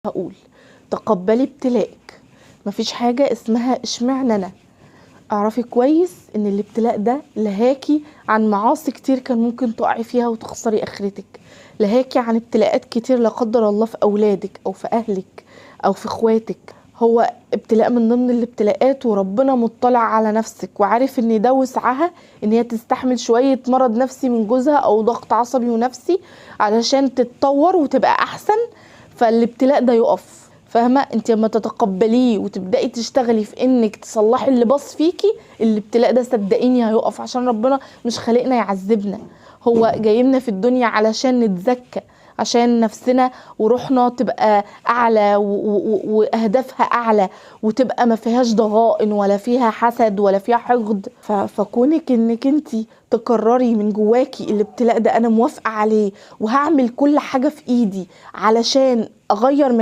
هقول تقبلي ابتلائك، مفيش حاجة اسمها اشمعنى انا. اعرفي كويس ان الابتلاء ده لهاكي عن معاصي كتير كان ممكن تقعي فيها وتخسري اخرتك، لهاكي عن ابتلاءات كتير لا قدر الله في اولادك او في اهلك او في اخواتك. هو ابتلاء من ضمن الابتلاءات، وربنا مطلع على نفسك وعارف ان ده وسعها ان هي تستحمل شوية مرض نفسي من جوزها او ضغط عصبي ونفسي علشان تتطور وتبقى احسن، فالابتلاء ده يقف. فاهمه؟ انت لما تتقبليه وتبداي تشتغلي في انك تصلحي اللي باظ فيكي، الابتلاء ده صدقيني هيقف، عشان ربنا مش خلقنا يعذبنا، هو جايبنا في الدنيا علشان نتزكى، عشان نفسنا وروحنا تبقى اعلى واهدافها اعلى، وتبقى ما فيهاش ضغائن ولا فيها حسد ولا فيها حقد. فكونك انك انت تقرري من جواكي الابتلاء ده انا موافقه عليه وهعمل كل حاجه في ايدي علشان اغير من